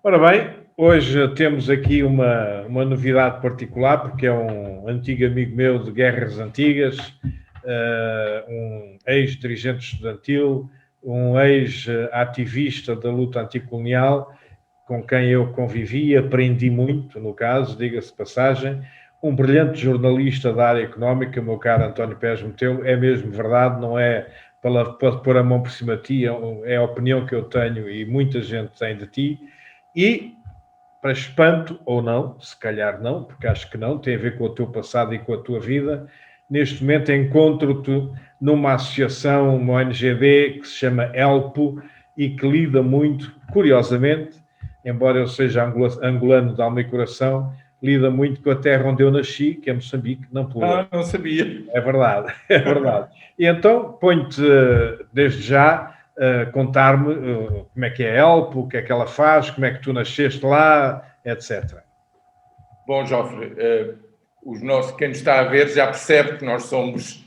Ora bem, hoje temos aqui uma novidade particular, porque é um antigo amigo meu de guerras antigas, um ex-dirigente estudantil, um ex-ativista da luta anticolonial, com quem eu convivi e aprendi muito, no caso, diga-se de passagem, um brilhante jornalista da área económica, meu caro António Pérez Metelo, é mesmo verdade, não é para pôr a mão por cima de ti, é a opinião que eu tenho e muita gente tem de ti. E, para espanto ou não, se calhar não, porque acho que não, tem a ver com o teu passado e com a tua vida, neste momento encontro-te numa associação, uma ONGD, que se chama ELPO e que lida muito, curiosamente, embora eu seja angolano de alma e coração, lida muito com a terra onde eu nasci, que é Moçambique, Nampula. Ah, não sabia. É verdade, é verdade. E então ponho-te, desde já, contar-me como é que é a ELPO, o que é que ela faz, como é que tu nasceste lá, etc. Bom, Jofre, quem nos está a ver já percebe que nós somos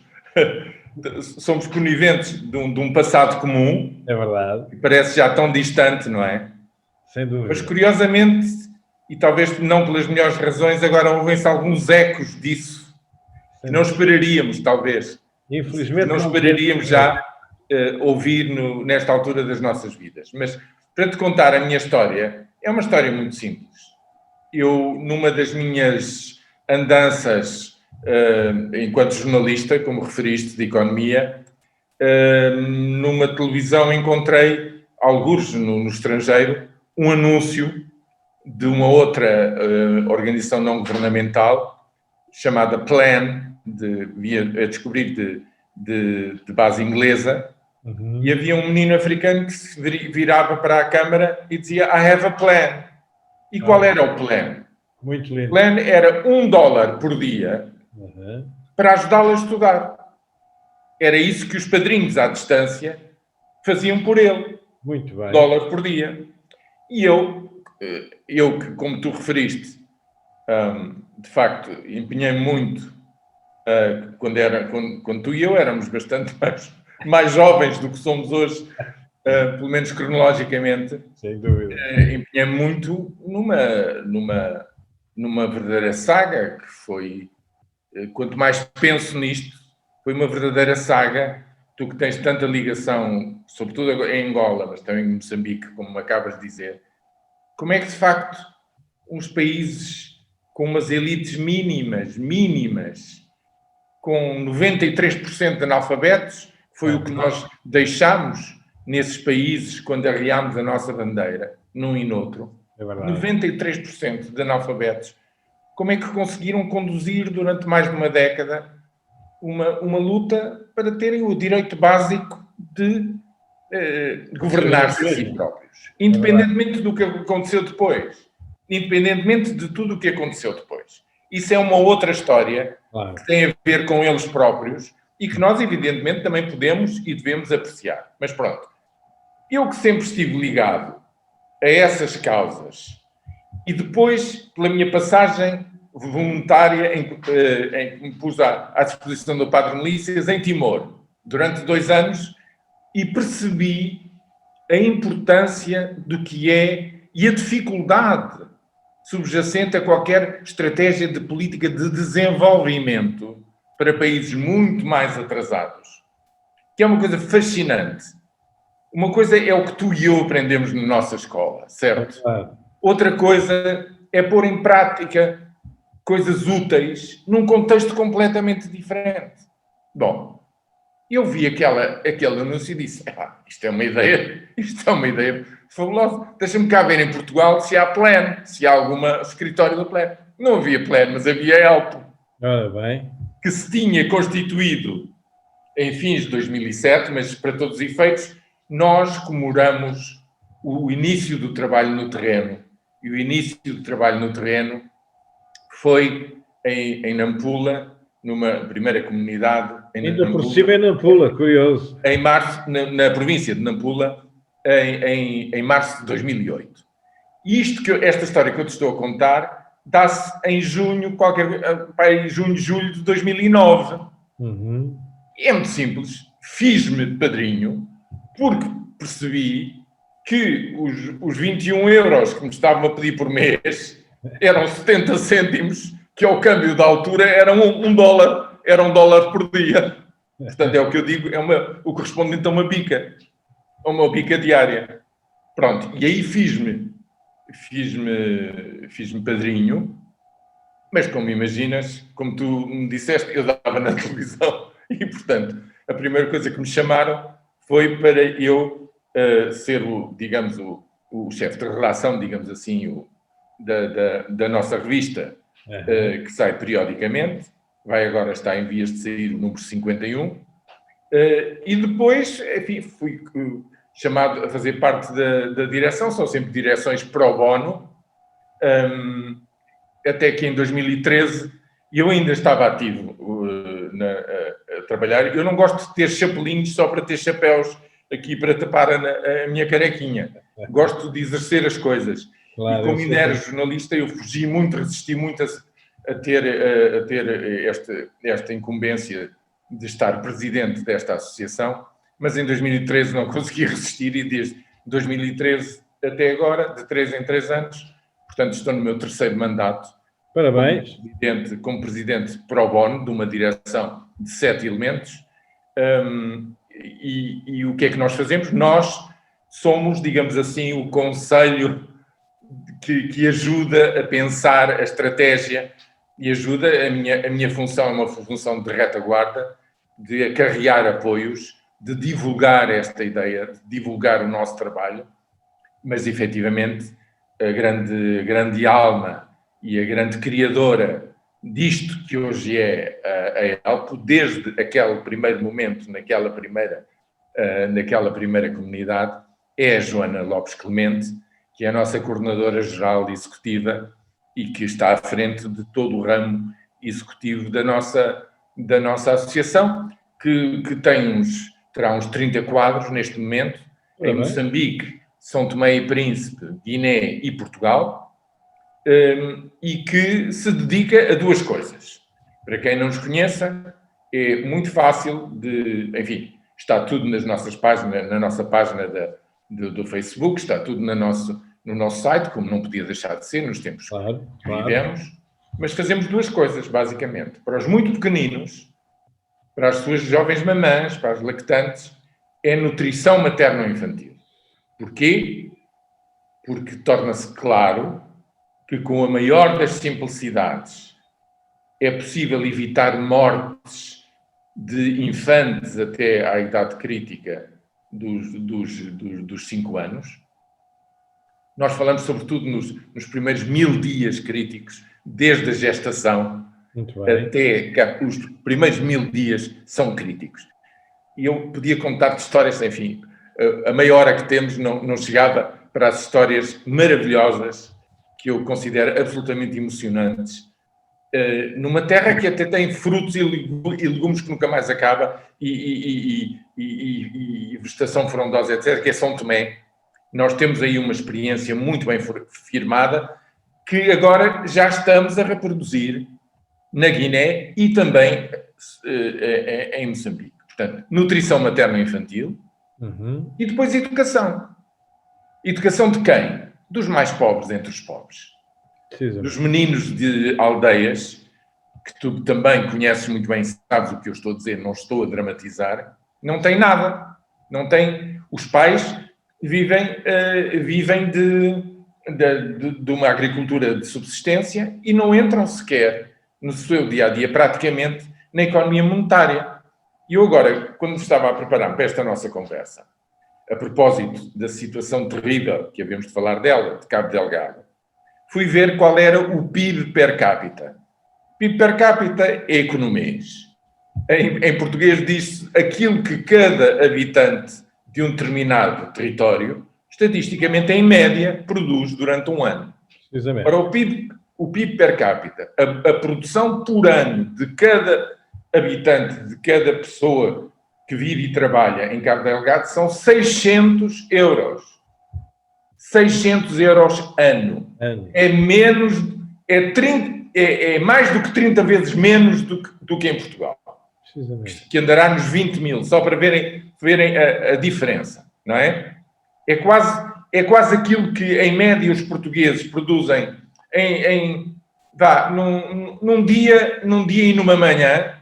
coniventes de um passado comum. É verdade. Que parece já tão distante, não é? Sem dúvida. Mas, curiosamente, e talvez não pelas melhores razões, agora ouvem-se alguns ecos disso. Que não esperaríamos, talvez. Infelizmente. Que não esperaríamos já ouvir nesta altura das nossas vidas. Mas, para te contar a minha história, é uma história muito simples. Eu, numa das minhas andanças enquanto jornalista, como referiste, de economia, numa televisão encontrei, algures no estrangeiro, um anúncio de uma outra organização não governamental chamada Plan, a descobrir de base inglesa, e havia um menino africano que se virava para a câmara e dizia I have a plan. E qual era o plan? Muito lindo. O plan era $1 por dia para ajudá-lo a estudar. Era isso que os padrinhos à distância faziam por ele. Muito bem. $1 por dia. E eu que, como tu referiste, de facto, empenhei-me muito quando tu e eu éramos bastante mais jovens do que somos hoje, pelo menos cronologicamente. Sem dúvida. Empenhei-me muito numa verdadeira saga, que foi, quanto mais penso nisto, foi uma verdadeira saga. Tu que tens tanta ligação, sobretudo em Angola, mas também em Moçambique, como acabas de dizer, como é que, de facto, uns países com umas elites mínimas, com 93% de analfabetos, foi o que nós deixámos nesses países quando arriámos a nossa bandeira, num e noutro. É verdade. 93% de analfabetos. Como é que conseguiram conduzir durante mais de uma década uma luta para terem o direito básico de governar-se a si próprios, independentemente do que aconteceu depois, independentemente de tudo o que aconteceu depois. Isso é uma outra história que tem a ver com eles próprios e que nós, evidentemente, também podemos e devemos apreciar. Mas pronto, eu que sempre estive ligado a essas causas e depois, pela minha passagem voluntária em que me pus à disposição do Padre Melícias em Timor, durante 2 anos, e percebi a importância do que é e a dificuldade subjacente a qualquer estratégia de política de desenvolvimento para países muito mais atrasados, que é uma coisa fascinante. Uma coisa é o que tu e eu aprendemos na nossa escola, certo? Outra coisa é pôr em prática coisas úteis num contexto completamente diferente. Bom, eu vi aquele anúncio e disse, isto é uma ideia fabulosa. Deixa-me cá ver em Portugal se há Plan, se há algum escritório da Plan. Não havia Plan, mas havia ELPO. Ora bem. Que se tinha constituído em fins de 2007, mas para todos os efeitos, nós comemoramos o início do trabalho no terreno. E o início do trabalho no terreno foi em Nampula, numa primeira comunidade. Ainda por cima é Nampula, curioso. Em março, na província de Nampula, em março de 2008. E esta história que eu te estou a contar dá-se em junho, julho de 2009. E é muito simples. Fiz-me padrinho porque percebi que os 21 euros que me estavam a pedir por mês eram 70 cêntimos, que ao câmbio da altura era um dólar, era $1 por dia. Portanto, é o que eu digo, o correspondente a uma bica diária. Pronto, e aí fiz-me padrinho, mas como imaginas, como tu me disseste, eu dava na televisão e, portanto, a primeira coisa que me chamaram foi para eu ser o chefe de redação, digamos assim, da nossa revista, que sai periodicamente, vai agora estar em vias de sair o número 51, e depois, enfim, fui chamado a fazer parte da direção, são sempre direções pro bono, até que em 2013 eu ainda estava ativo a trabalhar. Eu não gosto de ter chapelinhos só para ter chapéus aqui para tapar a minha carequinha. Gosto de exercer as coisas. Claro, e como ainda era jornalista, eu fugi muito, resisti muito a ter esta incumbência de estar presidente desta associação, mas em 2013 não consegui resistir e desde 2013 até agora, de 3 em 3 anos, portanto estou no meu 3º mandato. Parabéns. Como presidente pro bono de uma direção de 7 elementos. E o que é que nós fazemos? Nós somos, digamos assim, o conselho que ajuda a pensar a estratégia e ajuda, a minha função é uma função de retaguarda, de acarrear apoios, de divulgar esta ideia, de divulgar o nosso trabalho, mas efetivamente a grande alma e a grande criadora disto que hoje é a ELPO, desde aquele primeiro momento, naquela primeira comunidade, é a Joana Lopes Clemente, que é a nossa coordenadora geral executiva e que está à frente de todo o ramo executivo da nossa associação, que terá uns 30 quadros neste momento, em Moçambique, São Tomé e Príncipe, Guiné e Portugal, e que se dedica a 2 coisas. Para quem não nos conheça, é muito fácil enfim, está tudo nas nossas páginas, na nossa página do Facebook, está tudo no nosso site, como não podia deixar de ser nos tempos que vivemos, mas fazemos 2 coisas, basicamente. Para os muito pequeninos, para as suas jovens mamãs, para as lactantes, é nutrição materno-infantil. Porquê? Porque torna-se claro que com a maior das simplicidades é possível evitar mortes de infantes até à idade crítica dos 5 anos. Nós falamos sobretudo nos primeiros 1000 dias críticos, desde a gestação até os primeiros 1000 dias são críticos. E eu podia contar-te histórias, enfim, a meia hora que temos não chegava para as histórias maravilhosas que eu considero absolutamente emocionantes, numa terra que até tem frutos e legumes que nunca mais acaba e vegetação frondosa, etc., que é São Tomé. Nós temos aí uma experiência muito bem firmada que agora já estamos a reproduzir na Guiné e também em Moçambique. Portanto, nutrição materno-infantil e depois educação. Educação de quem? Dos mais pobres entre os pobres. Dos meninos de aldeias, que tu também conheces muito bem, sabes o que eu estou a dizer, não estou a dramatizar, não tem nada. Não tem. Os pais vivem de uma agricultura de subsistência e não entram sequer no seu dia-a-dia, praticamente, na economia monetária. E eu agora, quando me estava a preparar para esta nossa conversa, a propósito da situação terrível, que havemos de falar dela, de Cabo Delgado, fui ver qual era o PIB per capita. PIB per capita é economês. Em português diz-se aquilo que cada habitante de um determinado território, estatisticamente, em média, produz durante um ano. Para o PIB per capita, a produção por ano de cada habitante, de cada pessoa que vive e trabalha em Cabo Delgado, são 600 euros. 600 euros ano. É menos, é mais do que 30 vezes menos do que em Portugal. Que andará nos 20 mil, só para verem a diferença, não é? É quase, é quase aquilo que, em média, os portugueses produzem num dia e numa manhã,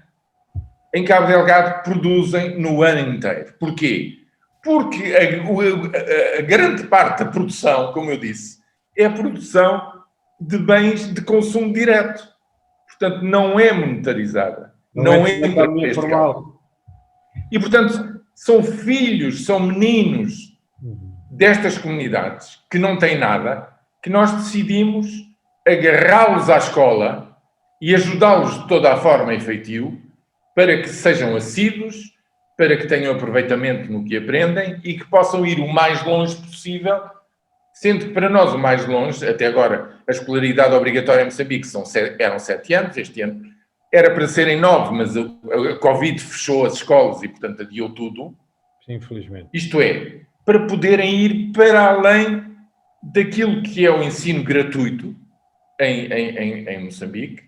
em Cabo Delgado produzem no ano inteiro. Porquê? Porque a grande parte da produção, como eu disse, é a produção de bens de consumo direto. Portanto, não é monetarizada. Não é economia formal. E, portanto, são filhos, são meninos destas comunidades que não têm nada, que nós decidimos agarrá-los à escola e ajudá-los de toda a forma e feitio para que sejam assíduos, para que tenham aproveitamento no que aprendem e que possam ir o mais longe possível, sendo que para nós o mais longe, até agora, a escolaridade obrigatória em Moçambique eram 7 anos, este ano era para serem 9, mas a Covid fechou as escolas e, portanto, adiou tudo. Sim, infelizmente. Isto é, para poderem ir para além daquilo que é o ensino gratuito em Moçambique.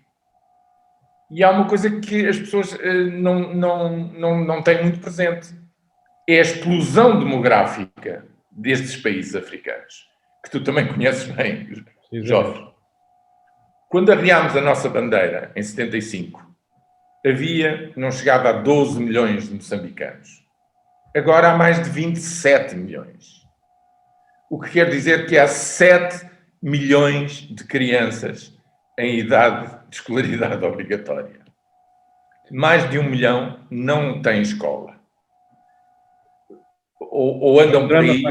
E há uma coisa que as pessoas não têm muito presente. É a explosão demográfica destes países africanos, que tu também conheces bem, Jorge. Quando arriámos a nossa bandeira, em 75, não chegava a 12 milhões de moçambicanos. Agora há mais de 27 milhões. O que quer dizer que há 7 milhões de crianças em idade de escolaridade obrigatória. Mais de 1 milhão não têm escola. Ou andam por aí.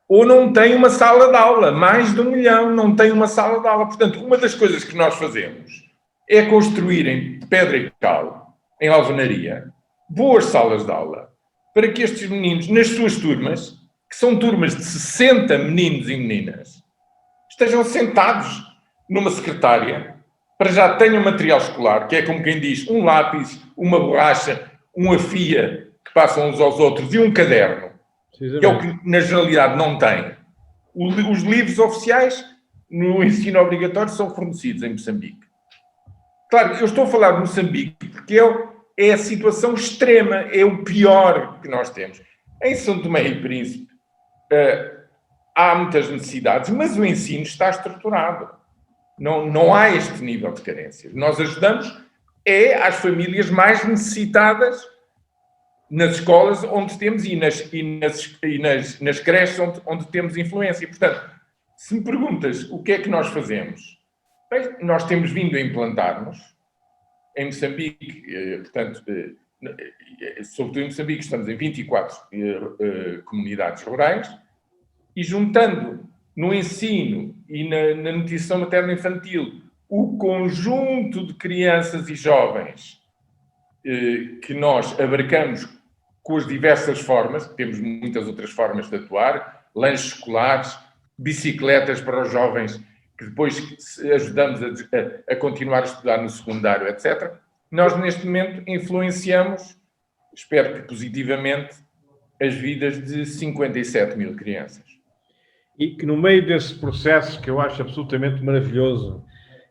Ou não têm uma sala de aula. Mais de 1 milhão não têm uma sala de aula. Portanto, uma das coisas que nós fazemos é construir em pedra e cal, em alvenaria, boas salas de aula, para que estes meninos, nas suas turmas, que são turmas de 60 meninos e meninas, estejam sentados numa secretária, para já tenham material escolar, que é como quem diz, um lápis, uma borracha, um afia, que passam uns aos outros, e um caderno, que é o que na generalidade não tem. Os livros oficiais no ensino obrigatório são fornecidos em Moçambique. Claro, eu estou a falar de Moçambique porque é a situação extrema, é o pior que nós temos. Em São Tomé e Príncipe há muitas necessidades, mas o ensino está estruturado. Não há este nível de carências. Nós ajudamos às famílias mais necessitadas nas escolas onde temos e nas creches onde temos influência. Portanto, se me perguntas o que é que nós fazemos, bem, nós temos vindo a implantar-nos em Moçambique, portanto, sobretudo em Moçambique, estamos em 24 comunidades rurais e juntando no ensino e na nutrição materno-infantil o conjunto de crianças e jovens que nós abarcamos com as diversas formas, temos muitas outras formas de atuar, lanches escolares, bicicletas para os jovens, que depois ajudamos a continuar a estudar no secundário, etc. Nós, neste momento, influenciamos, espero que positivamente, as vidas de 57 mil crianças. E que no meio desse processo, que eu acho absolutamente maravilhoso,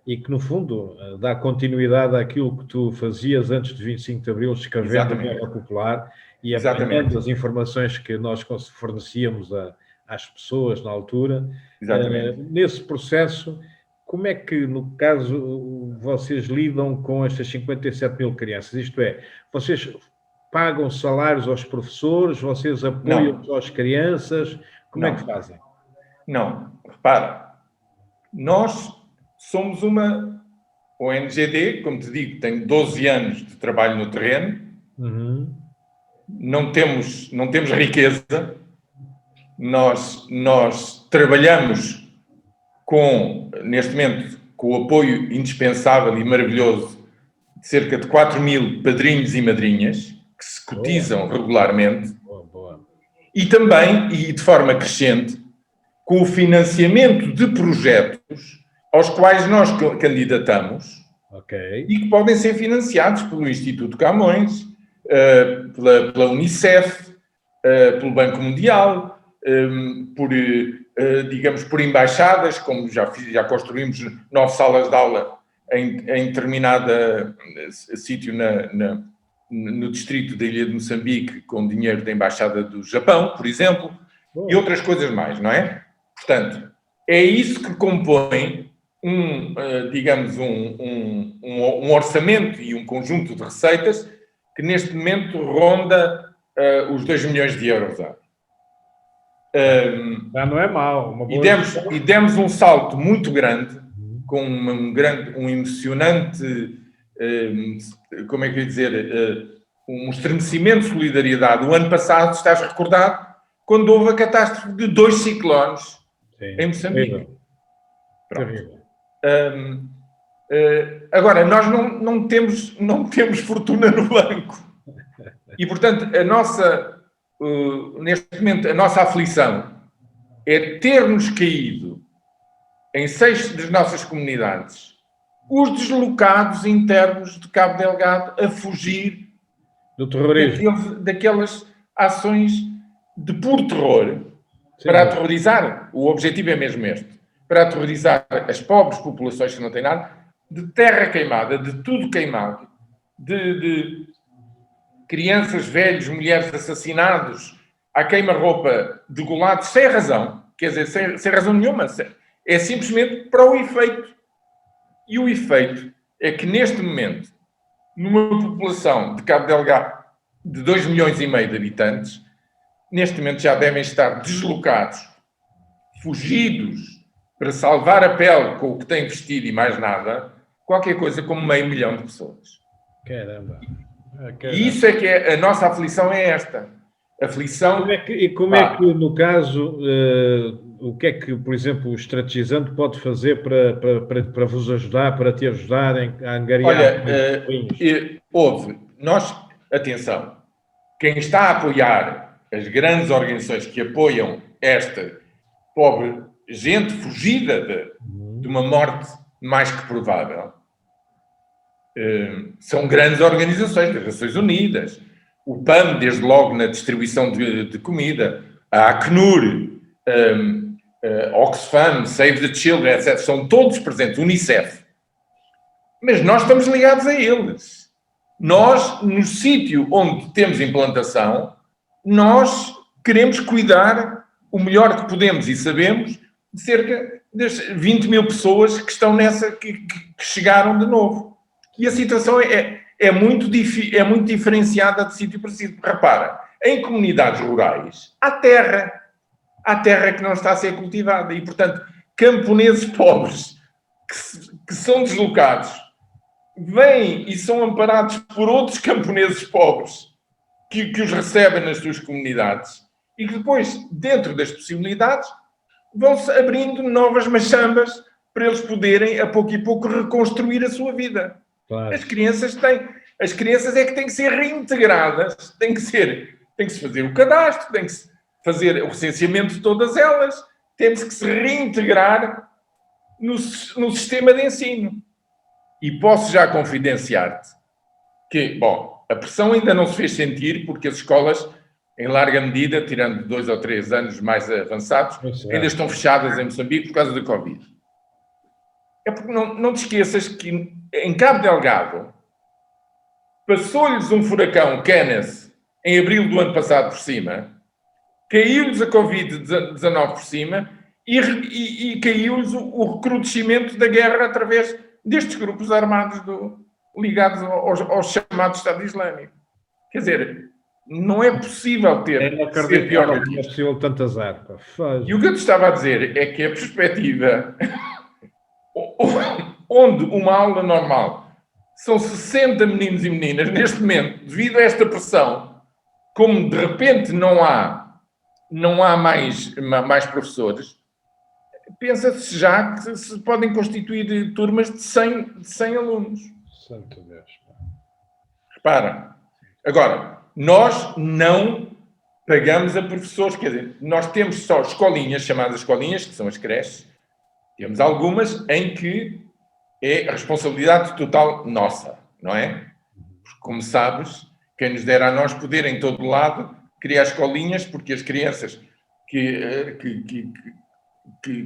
e que, no fundo, dá continuidade àquilo que tu fazias antes de 25 de Abril, escrevendo a Guerra Popular e apanhando as informações que nós fornecíamos às pessoas na altura. Nesse processo, como é que, no caso, vocês lidam com estas 57 mil crianças? Isto é, vocês pagam salários aos professores, vocês apoiam as crianças, como é que fazem? Não, repara, nós somos uma ONGD, como te digo, tenho 12 anos de trabalho no terreno, não temos riqueza, nós trabalhamos neste momento, com o apoio indispensável e maravilhoso de cerca de 4 mil padrinhos e madrinhas, que se cotizam regularmente, e também, e de forma crescente, com o financiamento de projetos aos quais nós candidatamos e que podem ser financiados pelo Instituto Camões, pela Unicef, pelo Banco Mundial, por embaixadas, como já construímos 9 salas de aula em determinado sítio no distrito da Ilha de Moçambique, com dinheiro da Embaixada do Japão, por exemplo. e outras coisas mais, não é? Portanto, é isso que compõe digamos, um orçamento e um conjunto de receitas que neste momento ronda os 2 milhões de euros. Já não é mau. E demos um salto muito grande, com um emocionante, como é que eu ia dizer, um estremecimento de solidariedade. O ano passado, estás recordado, quando houve a catástrofe de 2 ciclones em Moçambique. Terrível. Agora, nós não temos fortuna no banco. E, portanto, neste momento, a nossa aflição é ter-nos caído em 6 das nossas comunidades os deslocados internos de Cabo Delgado a fugir do terrorismo, daquelas ações de puro terror. Sim, para aterrorizar, o objetivo é mesmo este, para aterrorizar as pobres populações que não têm nada, de terra queimada, de tudo queimado, de crianças, velhos, mulheres assassinados, à queima-roupa, degolados, sem razão, quer dizer, sem razão nenhuma, é simplesmente para o efeito. E o efeito é que, neste momento, numa população de Cabo Delgado de 2 milhões e meio de habitantes, neste momento já devem estar deslocados, fugidos, para salvar a pele com o que têm vestido e mais nada, qualquer coisa como 500 mil de pessoas. Caramba. E isso é que a nossa aflição é esta. Aflição... Como é que, no caso, o que é que, por exemplo, o estrategizante pode fazer para vos ajudar, para te ajudarem a angariar? Olha, atenção, quem está a apoiar as grandes organizações que apoiam esta pobre gente fugida de uma morte mais que provável, são grandes organizações, das Nações Unidas, o PAM, desde logo na distribuição de comida, a Acnur, Oxfam, Save the Children, etc. São todos presentes, Unicef. Mas nós estamos ligados a eles. Nós, no sítio onde temos implantação, nós queremos cuidar o melhor que podemos e sabemos de cerca das 20 mil pessoas que estão nessa, que chegaram de novo. E a situação é muito diferenciada de sítio para sítio. Repara, em comunidades rurais, há terra que não está a ser cultivada. E, portanto, camponeses pobres que são deslocados vêm e são amparados por outros camponeses pobres que os recebem nas suas comunidades e que depois, dentro das possibilidades, vão-se abrindo novas machambas para eles poderem, a pouco e pouco, reconstruir a sua vida. Claro. As crianças é que têm que ser reintegradas, tem que se fazer o cadastro, tem que se fazer o recenseamento de todas elas, temos que se reintegrar no sistema de ensino. E posso já confidenciar-te que, bom, a pressão ainda não se fez sentir porque as escolas, em larga medida, tirando 2 ou 3 anos mais avançados, ainda estão fechadas em Moçambique por causa do Covid. É porque não te esqueças que em Cabo Delgado passou-lhes um furacão Kenneth em abril do ano passado por cima, caiu-lhes a Covid-19 por cima e caiu-lhes o recrudescimento da guerra através destes grupos armados ligados ao chamado Estado Islâmico. Quer dizer, não é possível ser pior do que isto. É possível tanto azar. E o que eu te estava a dizer é que a perspectiva onde uma aula normal são 60 meninos e meninas, neste momento, devido a esta pressão, como de repente não há mais professores, pensa-se já que se podem constituir turmas de 100 alunos. Santo Deus. Repara. Agora, nós não pagamos a professores, quer dizer, nós temos só escolinhas, chamadas escolinhas, que são as creches, temos algumas em que é a responsabilidade total nossa, não é? Porque, como sabes, quem nos dera a nós poder, em todo lado, criar escolinhas, porque as crianças que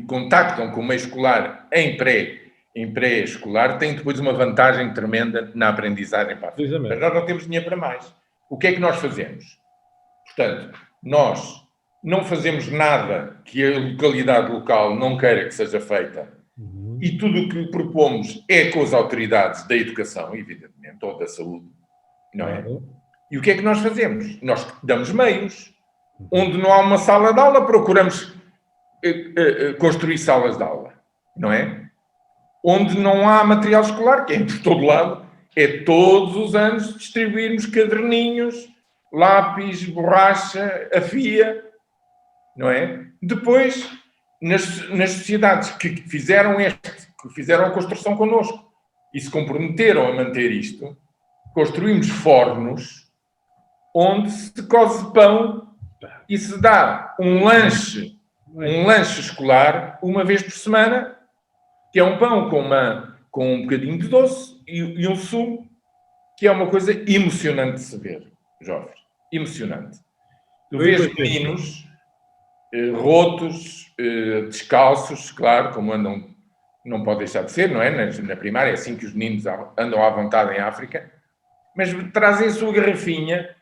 contactam com o meio escolar em pré-escolar têm depois uma vantagem tremenda na aprendizagem. Mas nós não temos dinheiro para mais. O que é que nós fazemos? Portanto, nós não fazemos nada que a localidade local não queira que seja feita, e tudo o que propomos é com as autoridades da educação, evidentemente, ou da saúde, não é? E o que é que nós fazemos? Nós damos meios. Onde não há uma sala de aula, procuramos construir salas de aula, não é? Onde não há material escolar, que é por todo lado, é todos os anos distribuirmos caderninhos, lápis, borracha, afia, não é? Depois, nas sociedades que fizeram a construção connosco e se comprometeram a manter isto, construímos fornos onde se cose pão e se dá um lanche escolar uma vez por semana, que é um pão com um bocadinho de doce e um sumo, que é uma coisa emocionante de se ver, Jorge. Emocionante. Tu vês meninos rotos, descalços, claro, como andam, não pode deixar de ser, não é? Na primária é assim que os meninos andam à vontade em África, mas trazem a sua garrafinha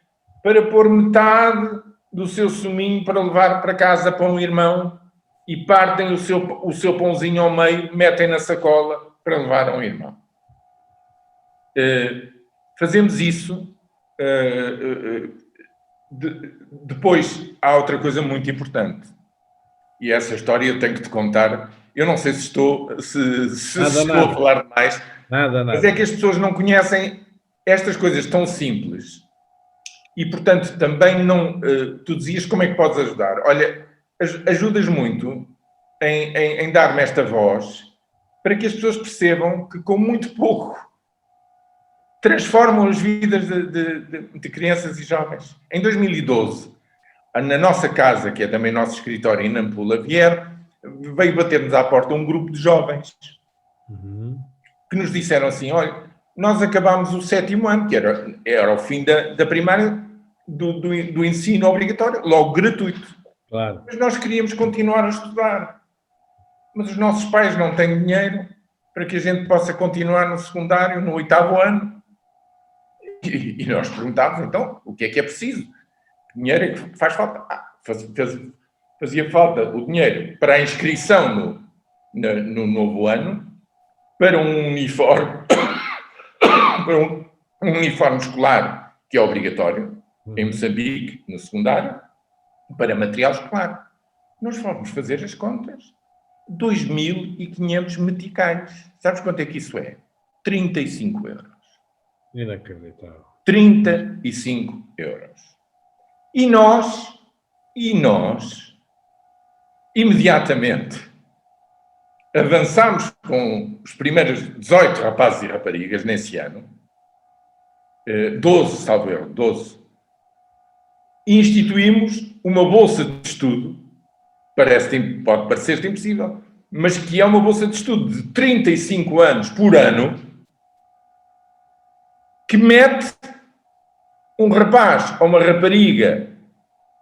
para pôr metade do seu suminho para levar para casa para um irmão e partem o seu pãozinho ao meio, metem na sacola para levar a um irmão. Fazemos isso. Depois, há outra coisa muito importante. E essa história eu tenho que te contar. Eu não sei se estou a falar demais. Nada. Mas é que as pessoas não conhecem estas coisas tão simples. E, portanto, também não... tu dizias como é que podes ajudar. Olha, ajudas muito em dar-me esta voz para que as pessoas percebam que, com muito pouco, transformam as vidas de crianças e jovens. Em 2012, na nossa casa, que é também nosso escritório em Nampula, veio bater-nos à porta um grupo de jovens que nos disseram assim, olha, nós acabámos o 7º ano, que era o fim da primária, do ensino obrigatório, logo gratuito. Claro. Mas nós queríamos continuar a estudar. Mas os nossos pais não têm dinheiro para que a gente possa continuar no secundário, no 8º ano. E nós perguntávamos, então, o que é preciso? Que dinheiro é que faz falta? Fazia falta o dinheiro para a inscrição no novo ano, para um uniforme, para um uniforme escolar que é obrigatório, em Moçambique, no secundário, para material escolar. Nós fomos fazer as contas. 2.500 meticais. Sabes quanto é que isso é? 35 euros. Inacreditável. 35 euros. E nós, imediatamente, avançámos com os primeiros 18 rapazes e raparigas nesse ano, 12, salvo erro, 12, e instituímos uma bolsa de estudo, pode parecer impossível, mas que é uma bolsa de estudo de 35 anos por ano, que mete um rapaz ou uma rapariga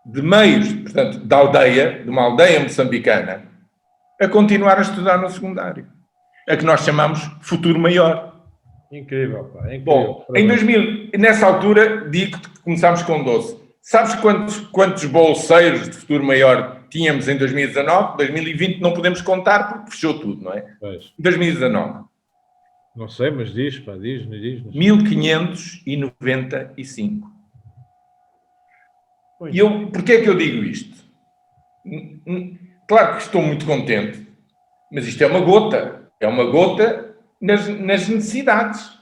de meios, portanto, de uma aldeia moçambicana, a continuar a estudar no secundário. A que nós chamamos futuro maior. Incrível, pá. Incrível. Bom, nessa altura, digo que começámos com 12. Sabes quantos bolseiros de futuro maior tínhamos em 2019? 2020 não podemos contar porque fechou tudo, não é? Pois. 2019. Não sei, mas diz. 1595. E porquê é que eu digo isto? Claro que estou muito contente, mas isto é uma gota nas necessidades.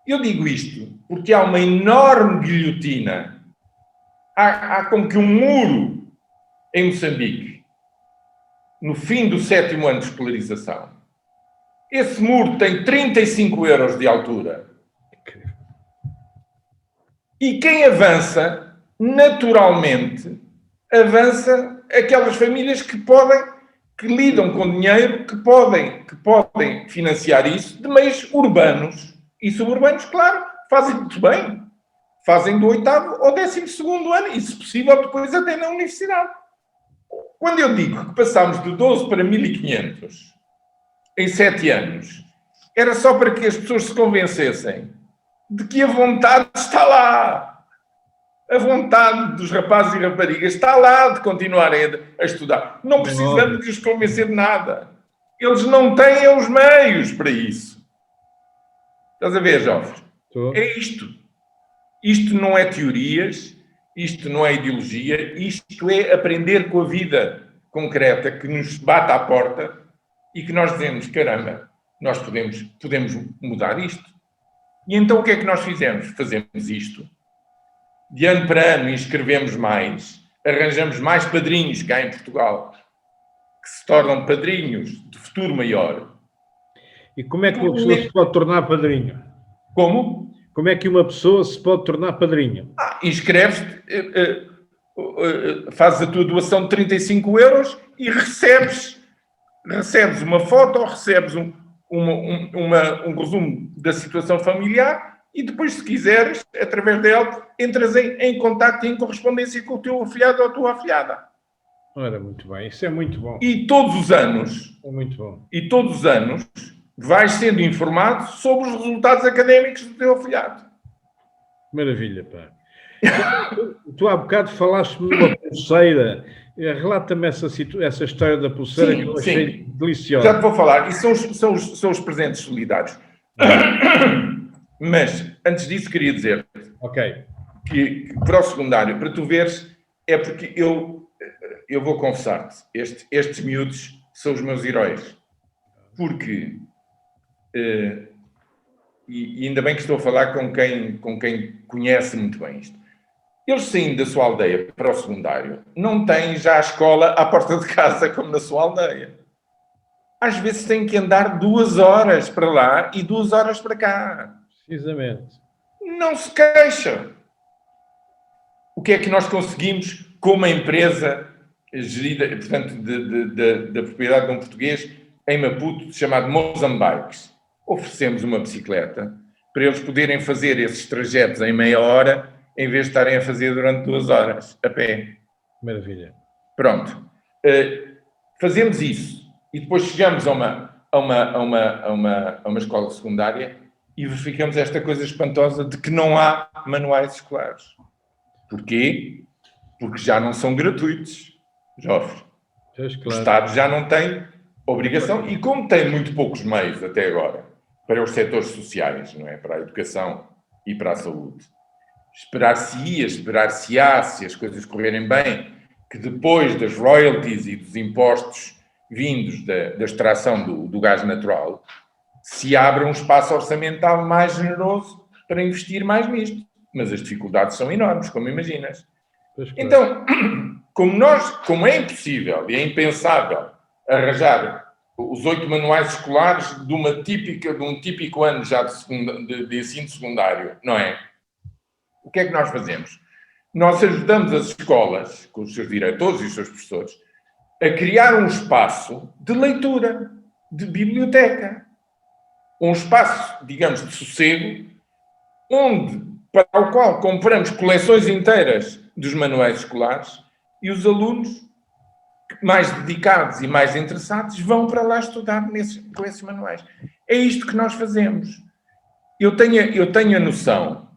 Eu digo isto porque há uma enorme guilhotina, há como que um muro em Moçambique, no fim do 7º ano de escolarização. Esse muro tem 35 euros de altura. E quem avança, naturalmente, avança aquelas famílias que lidam com dinheiro, que podem financiar isso de meios urbanos e suburbanos, claro, fazem muito bem. Fazem do 8º ou 12º ano, e, se possível, depois até na universidade. Quando eu digo que passámos de 12 para 1.500 em 7 anos, era só para que as pessoas se convencessem de que a vontade está lá. A vontade dos rapazes e raparigas está lá de continuarem a estudar. Não precisamos de os convencer de nada. Eles não têm os meios para isso. Estás a ver, jovens? É isto. Isto não é teorias, isto não é ideologia, isto é aprender com a vida concreta que nos bate à porta e que nós dizemos, caramba, nós podemos mudar isto. E então o que é que nós fizemos? Fazemos isto. De ano para ano inscrevemos mais, arranjamos mais padrinhos cá em Portugal, que se tornam padrinhos de futuro maior. E como é que uma pessoa se pode tornar padrinho? Como? Como é que uma pessoa se pode tornar padrinho? Inscreves-te, fazes a tua doação de 35 euros e recebes uma foto, recebes um resumo da situação familiar e depois, se quiseres, através dele, entras em contacto e em correspondência com o teu afilhado ou a tua afilhada. Ora, muito bem, isso é muito bom. E todos os anos, é muito bom. E todos os anos vais sendo informado sobre os resultados académicos do teu afilhado. Maravilha, pá. Tu há bocado falaste-me de uma pulseira. Relata-me essa história da pulseira que eu achei deliciosa. Já te vou falar. Isso são os presentes solidários. Mas, antes disso, queria dizer que para o secundário, para tu veres, é porque eu vou confessar-te, estes miúdos são os meus heróis. Porque, e ainda bem que estou a falar com quem conhece muito bem isto, eles saindo da sua aldeia para o secundário, não têm já a escola à porta de casa como na sua aldeia. Às vezes têm que andar 2 horas para lá e 2 horas para cá. Precisamente. Não se queixa. O que é que nós conseguimos com uma empresa gerida, portanto, da propriedade de um português em Maputo, chamado Mozambikes? Oferecemos uma bicicleta para eles poderem fazer esses trajetos em meia hora, em vez de estarem a fazer durante 2 horas, a pé. Maravilha. Pronto. Fazemos isso. E depois chegamos a uma escola secundária e verificamos esta coisa espantosa de que não há manuais escolares. Porquê? Porque já não são gratuitos, jovens. Claro. O Estado já não tem obrigação e como tem muito poucos meios até agora para os setores sociais, não é? Para a educação e para a saúde. Esperar-se-á, se as coisas correrem bem, que depois das royalties e dos impostos vindos da extração do gás natural, se abra um espaço orçamental mais generoso para investir mais nisto. Mas as dificuldades são enormes, como imaginas. Claro. Então, como é impossível e é impensável arranjar os 8 manuais escolares de um típico ano já de ensino secundário, não é? O que é que nós fazemos? Nós ajudamos as escolas, com os seus diretores e os seus professores, a criar um espaço de leitura, de biblioteca. Um espaço, digamos, de sossego, para o qual compramos coleções inteiras dos manuais escolares e os alunos mais dedicados e mais interessados vão para lá estudar com esses manuais. É isto que nós fazemos. Eu tenho a noção.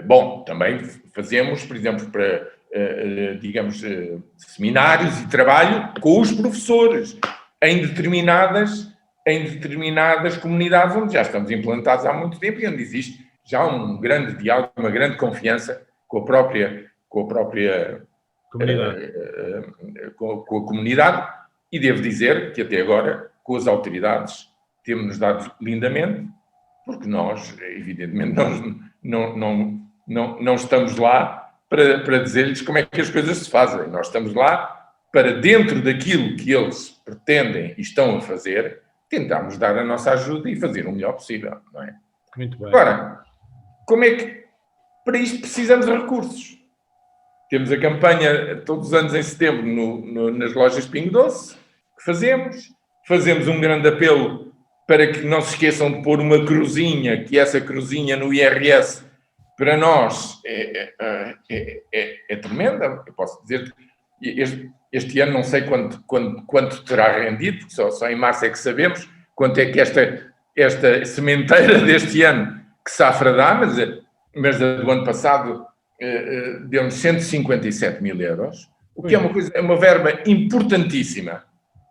Bom, também fazemos, por exemplo, para, digamos, seminários e trabalho com os professores em determinadas comunidades onde já estamos implantados há muito tempo e onde existe já um grande diálogo, uma grande confiança com a própria comunidade. Com a comunidade, e devo dizer que até agora, com as autoridades, temos-nos dado lindamente, porque nós, evidentemente, não estamos lá para dizer-lhes como é que as coisas se fazem. Nós estamos lá para, dentro daquilo que eles pretendem e estão a fazer, tentarmos dar a nossa ajuda e fazer o melhor possível, não é? Muito bem. Agora, como é que... Para isto precisamos de recursos. Temos a campanha todos os anos em setembro nas lojas Pingo Doce, que fazemos um grande apelo para que não se esqueçam de pôr uma cruzinha, que essa cruzinha no IRS, para nós, é tremenda. Eu posso dizer que este ano não sei quanto terá rendido, porque só em março é que sabemos quanto é que esta sementeira deste ano que safra dá, mas a do ano passado deu-nos 157 mil euros, o que é uma verba importantíssima.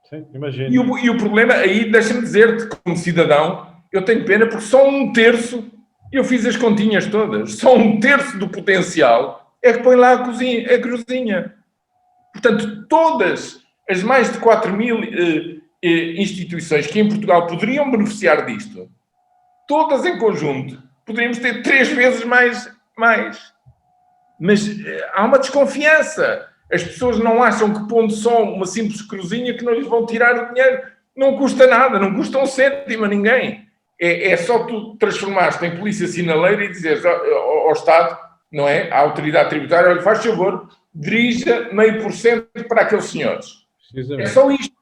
Sim, imagino. E o problema, aí deixa-me dizer-te, como cidadão, eu tenho pena porque só 1/3, eu fiz as continhas todas, só 1/3 do potencial é que põe lá a cozinha. Portanto, todas as mais de 4.000 instituições que em Portugal poderiam beneficiar disto, todas em conjunto, poderíamos ter 3 vezes mais. Mas há uma desconfiança. As pessoas não acham que pondo só uma simples cozinha que não lhes vão tirar o dinheiro. Não custa nada, não custa um cêntimo a ninguém. É só tu transformaste em polícia sinaleira e dizeres ao Estado, não é? À autoridade tributária, olha, faz favor, dirija 0,5% para aqueles senhores. É só isto.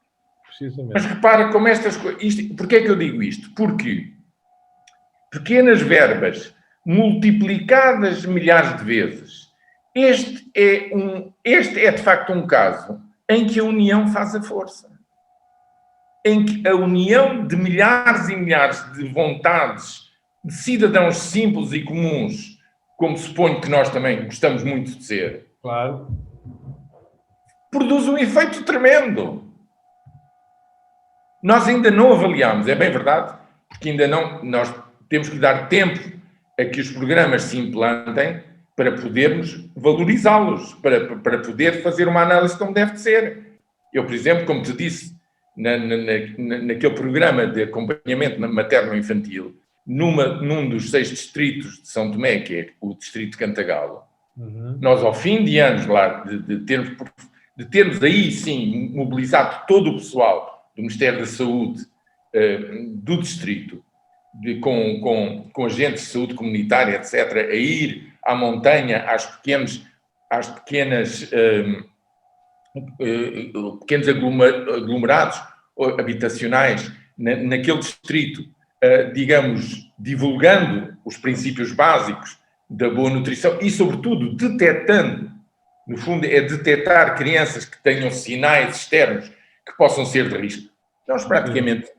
Mas repara como estas coisas... Porquê é que eu digo isto? Porque pequenas verbas multiplicadas milhares de vezes. Este é de facto um caso em que a união faz a força. Em que a união de milhares e milhares de vontades de cidadãos simples e comuns, como suponho que nós também gostamos muito de ser, claro, produz um efeito tremendo. Nós ainda não avaliamos, é bem verdade, porque ainda não, nós temos que dar tempo a que os programas se implantem para podermos valorizá-los, para poder fazer uma análise como deve ser. Eu, por exemplo, como te disse, naquele programa de acompanhamento materno-infantil, num dos 6 distritos de São Tomé, que é o distrito de Cantagalo, nós, ao fim de anos lá, de termos aí, sim, mobilizado todo o pessoal do Ministério da Saúde do distrito, com agentes de saúde comunitária, etc., a ir à montanha, pequenos aglomerados habitacionais naquele distrito, digamos, divulgando os princípios básicos da boa nutrição e, sobretudo, detectando, no fundo, é detectar crianças que tenham sinais externos que possam ser de risco. Nós, praticamente,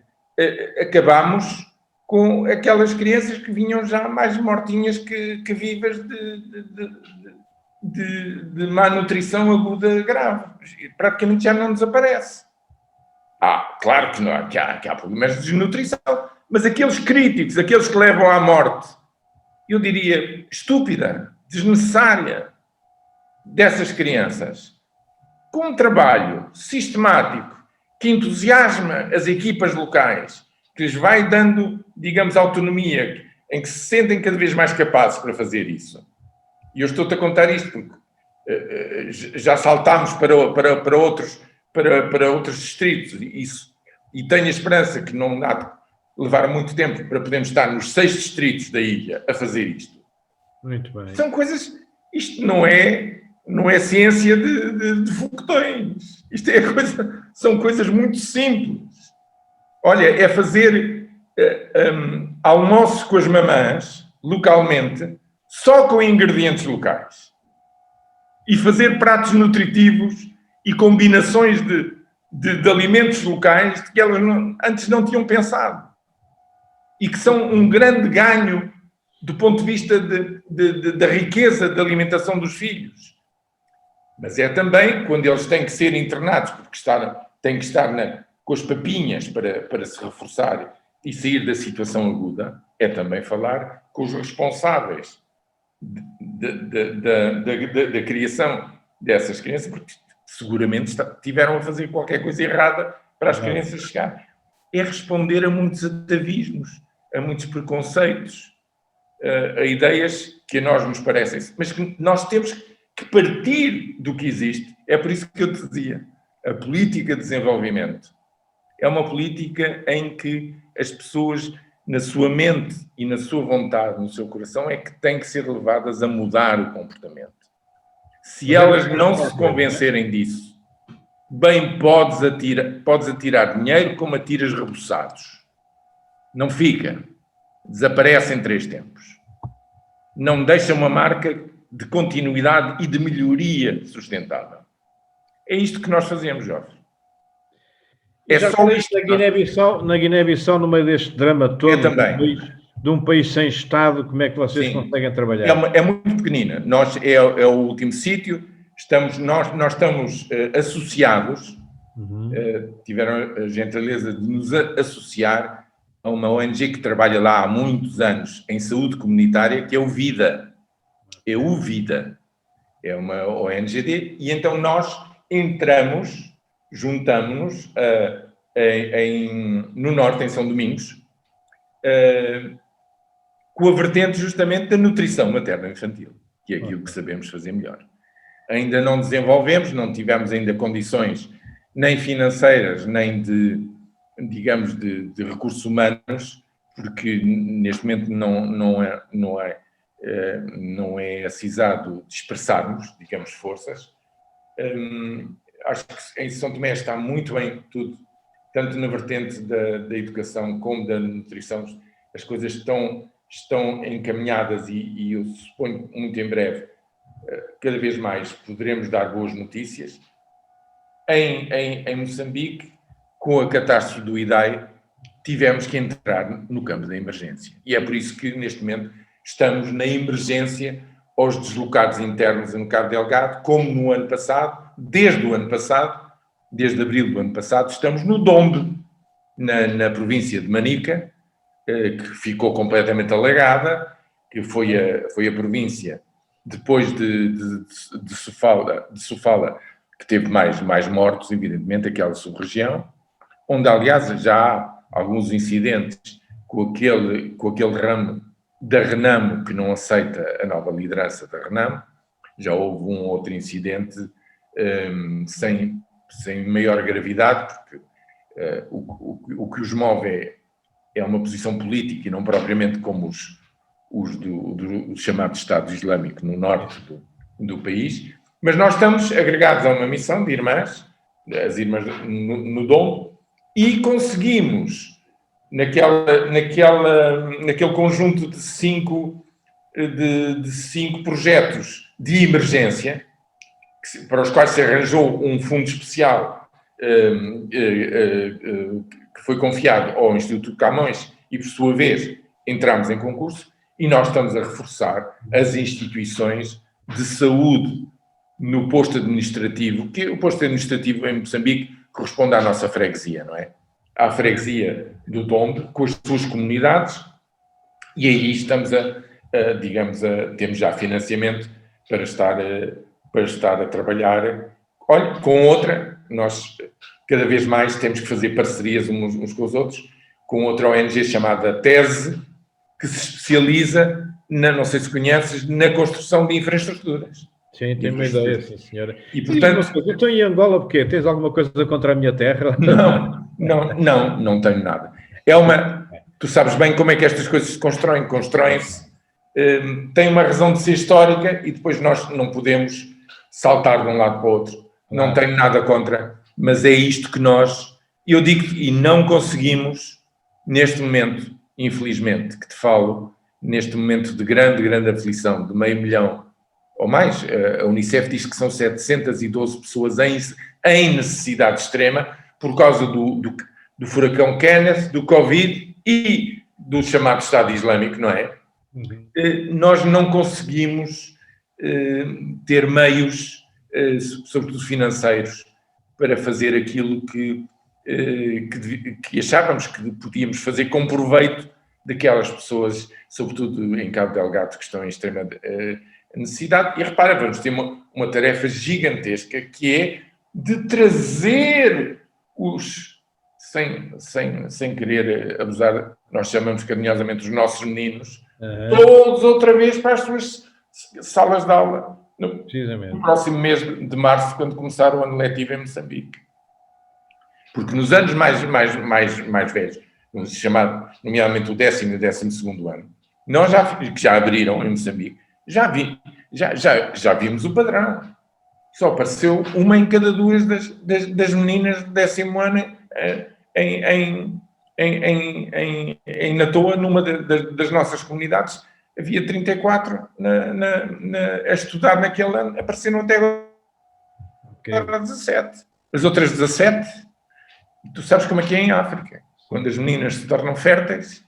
acabámos com aquelas crianças que vinham já mais mortinhas que vivas de má nutrição aguda grave. Praticamente já não desaparece. Claro que, não, que há problemas de desnutrição, mas aqueles críticos, aqueles que levam à morte, eu diria, estúpida, desnecessária, dessas crianças, com um trabalho sistemático que entusiasma as equipas locais, que lhes vai dando, digamos, autonomia, em que se sentem cada vez mais capazes para fazer isso. E eu estou-te a contar isto porque já saltámos para outros distritos e tenho a esperança que não há de levar muito tempo para podermos estar nos 6 distritos da ilha a fazer isto. Muito bem. São coisas... Isto não é ciência de foguetões. Isto são coisas muito simples. Olha, é fazer almoços com as mamãs, localmente, só com ingredientes locais. E fazer pratos nutritivos e combinações de alimentos locais que elas antes não tinham pensado. E que são um grande ganho do ponto de vista da riqueza da alimentação dos filhos. Mas é também quando eles têm que ser internados, porque têm que estar com as papinhas para se reforçar e sair da situação aguda, é também falar com os responsáveis da criação dessas crianças, porque seguramente tiveram a fazer qualquer coisa errada para as crianças chegarem. É responder a muitos atavismos, a muitos preconceitos, a ideias que a nós nos parecem. Mas que nós temos que partir do que existe. É por isso que eu te dizia, a política de desenvolvimento é uma política em que as pessoas, na sua mente e na sua vontade, no seu coração, é que têm que ser levadas a mudar o comportamento. Se elas não se convencerem disso, bem podes atirar dinheiro como atiras reboçados. Não fica. Desaparece em 3 tempos. Não deixa uma marca de continuidade e de melhoria sustentável. É isto que nós fazemos, Jorge. É só isto. Na Guiné-Bissau, no meio deste drama todo, de um país sem Estado, como é que vocês Sim. conseguem trabalhar? É muito pequenina. É o último sítio. Nós estamos associados, tiveram a gentileza de nos associar a uma ONG que trabalha lá há muitos anos em saúde comunitária, que é o VIDA. É o VIDA. É uma ONGD. E então nós juntamos-nos no Norte, em São Domingos, com a vertente justamente da nutrição materno-infantil, que é aquilo que sabemos fazer melhor. Ainda não desenvolvemos, não tivemos ainda condições nem financeiras, nem de recursos humanos, porque neste momento não é acisado dispersarmos, digamos, forças. Acho que em São Tomé está muito bem tudo, tanto na vertente da educação como da nutrição. As coisas estão encaminhadas e eu suponho que muito em breve, cada vez mais, poderemos dar boas notícias. Em Moçambique, com a catástrofe do Idai, tivemos que entrar no campo da emergência. E é por isso que, neste momento, estamos na emergência aos deslocados internos no Cabo Delgado, como no ano passado, desde abril do ano passado, estamos no Dombe, na província de Manica, que ficou completamente alagada, que foi a província, depois de Sofala, que teve mais mortos, evidentemente, aquela sub-região, onde, aliás, já há alguns incidentes com aquele ramo da Renamo, que não aceita a nova liderança da Renamo. Já houve um outro incidente sem maior gravidade, porque o que os move é uma posição política e não propriamente como os do chamado Estado Islâmico no norte do país. Mas nós estamos agregados a uma missão de irmãs, as irmãs no Dom, e conseguimos, naquele conjunto de cinco projetos de emergência, para os quais se arranjou um fundo especial que foi confiado ao Instituto Camões e, por sua vez, entramos em concurso, e nós estamos a reforçar as instituições de saúde no posto administrativo, que o posto administrativo em Moçambique corresponde à nossa freguesia, não é? À freguesia do Dombe, com as suas comunidades, e aí estamos temos já financiamento para estar a trabalhar. Olha, com outra, nós cada vez mais temos que fazer parcerias uns com os outros, com outra ONG chamada TESE, que se especializa, não sei se conheces, na construção de infraestruturas. Sim, tenho uma ideia, sim, senhora. E, portanto, eu estou em Angola porque tens alguma coisa contra a minha terra? Não tenho nada. Tu sabes bem como é que estas coisas se constroem. Constroem-se, tem uma razão de ser histórica e depois nós não podemos saltar de um lado para o outro. Não tenho nada contra, mas é isto que eu digo, e não conseguimos, neste momento, infelizmente, que te falo, neste momento de grande aflição, de 500 mil ou mais, a Unicef diz que são 712 pessoas em necessidade extrema por causa do furacão Kenneth, do Covid e do chamado Estado Islâmico, não é? Nós não conseguimos ter meios, sobretudo financeiros, para fazer aquilo que achávamos que podíamos fazer com proveito daquelas pessoas, sobretudo em Cabo Delgado, que estão em extrema necessidade. E repara, vamos ter uma tarefa gigantesca, que é de trazer sem querer abusar, nós chamamos carinhosamente os nossos meninos, todos outra vez para as suas salas de aula no próximo mês de março, quando começar o ano letivo em Moçambique. Porque nos anos mais velhos, nomeadamente o 10º e 12º ano, nós que já abriram em Moçambique, já vimos o padrão. Só apareceu uma em cada duas das meninas do 10º ano em Natoa, numa das nossas comunidades. Havia 34 a estudar naquele ano, apareceram até agora 17. As outras 17, tu sabes como é que é em África. Quando as meninas se tornam férteis,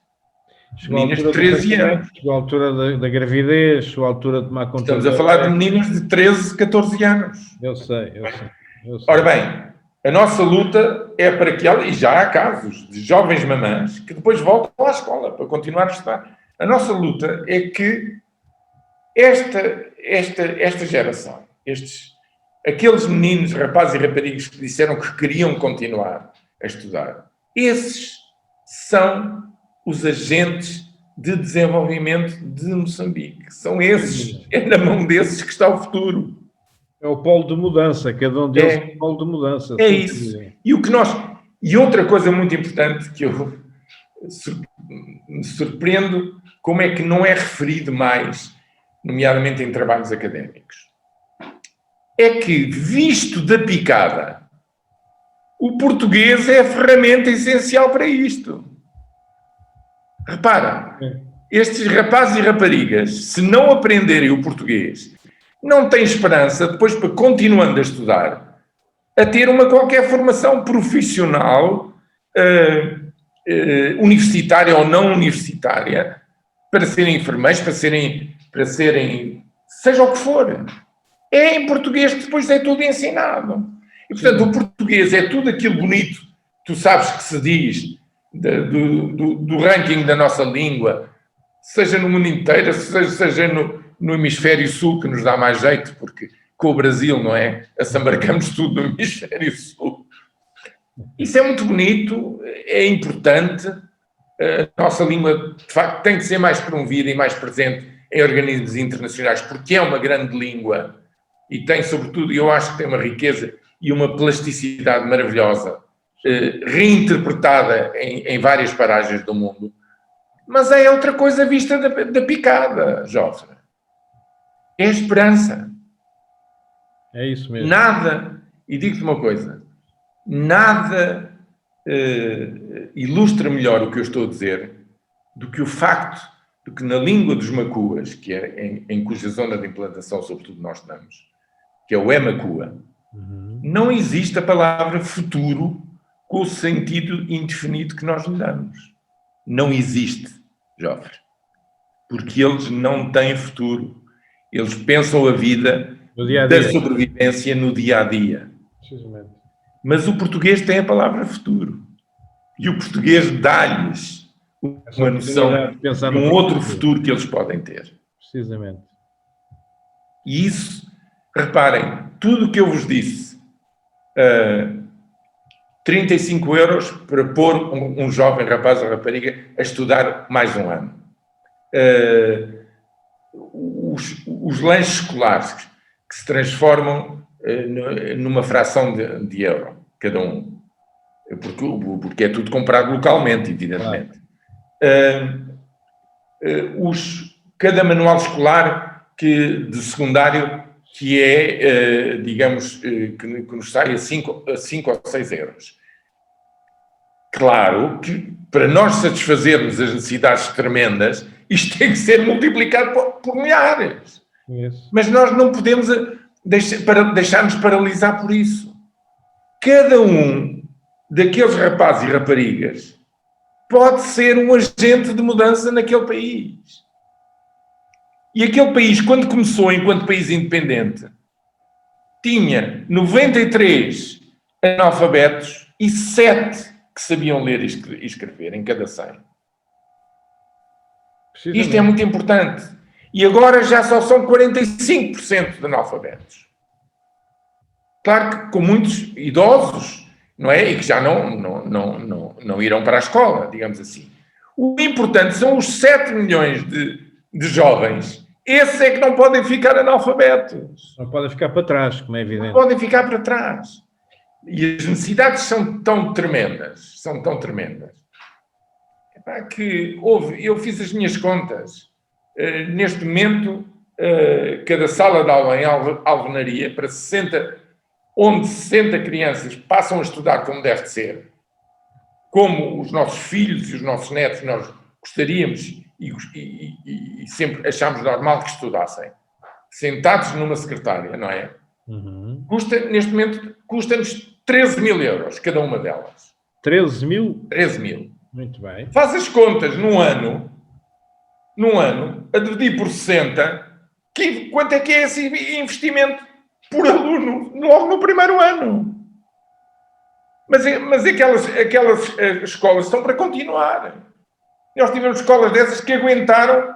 Meninas de 13 anos. Chegou a altura da gravidez, chegou a altura de tomar conta. Estamos a falar de meninas de 13, 14 anos. Eu sei. Ora bem, a nossa luta é para que ela, e já há casos de jovens mamãs que depois voltam à escola para continuar a estudar. A nossa luta é que esta geração, aqueles meninos, rapazes e raparigas que disseram que queriam continuar a estudar, esses são os agentes de desenvolvimento de Moçambique. São esses, é na mão desses que está o futuro. É o polo de mudança, cada um deles é o polo de mudança. É isso. E outra coisa muito importante que eu me surpreendo, como é que não é referido mais, nomeadamente em trabalhos académicos, é que, visto da picada, o português é a ferramenta essencial para isto. Repara, estes rapazes e raparigas, se não aprenderem o português, não têm esperança, depois, para continuando a estudar, a ter uma qualquer formação profissional, universitária ou não universitária, para serem enfermeiros, para serem seja o que for. É em português que depois é tudo ensinado. E, portanto, o português é tudo aquilo bonito, tu sabes que se diz, do ranking da nossa língua, seja no mundo inteiro, seja no hemisfério sul, que nos dá mais jeito, porque com o Brasil, não é? Assambarcamos tudo no hemisfério sul. Isso é muito bonito, é importante. A nossa língua, de facto, tem que ser mais promovida e mais presente em organismos internacionais, porque é uma grande língua e tem, sobretudo, eu acho que tem uma riqueza e uma plasticidade maravilhosa, reinterpretada em várias paragens do mundo. Mas é outra coisa vista da picada, Jofre. É a esperança. É isso mesmo. Nada, e digo-te uma coisa, nada ilustra melhor o que eu estou a dizer do que o facto de que na língua dos macuas, que é em cuja zona de implantação, sobretudo, nós estamos, que é o Emacua, não existe a palavra futuro com o sentido indefinido que nós lhe damos. Não existe, Jofre. Porque eles não têm futuro. Eles pensam a vida da sobrevivência no dia-a-dia. Mas o português tem a palavra futuro. E o português dá-lhes uma noção de um outro futuro que eles podem ter. Precisamente. E isso, reparem, tudo o que eu vos disse, 35 euros para pôr um jovem rapaz ou rapariga a estudar mais um ano. Os lanches escolares que se transformam numa fração de euro, cada um. Porque é tudo comprado localmente, evidentemente. Cada manual escolar de secundário que é, digamos, que nos sai a 5 ou 6 euros. Claro que, para nós satisfazermos as necessidades tremendas, isto tem que ser multiplicado por milhares. Isso. Mas nós não podemos deixar-nos paralisar por isso. Cada um daqueles rapazes e raparigas pode ser um agente de mudança naquele país. E aquele país, quando começou enquanto país independente, tinha 93 analfabetos e 7 que sabiam ler e escrever em cada 100. Isto é muito importante. E agora já só são 45% de analfabetos. Claro que com muitos idosos, não é? E que já não irão para a escola, digamos assim. O importante são os 7 milhões de jovens. Esses é que não podem ficar analfabetos. Não podem ficar para trás, como é evidente. Não podem ficar para trás. E as necessidades são tão tremendas, que eu fiz as minhas contas. Neste momento, cada sala de aula em alvenaria, para 60, onde 60 crianças passam a estudar como deve de ser, como os nossos filhos e os nossos netos nós gostaríamos e sempre achámos normal que estudassem, sentados numa secretária, não é? Neste momento, custa-nos 13 mil euros, cada uma delas. 13 mil? 13 mil. Muito bem. Faz as contas num ano, num ano, a dividir por 60, quanto é que é esse investimento por aluno logo no primeiro ano? Mas aquelas escolas estão para continuar. Nós tivemos escolas dessas que aguentaram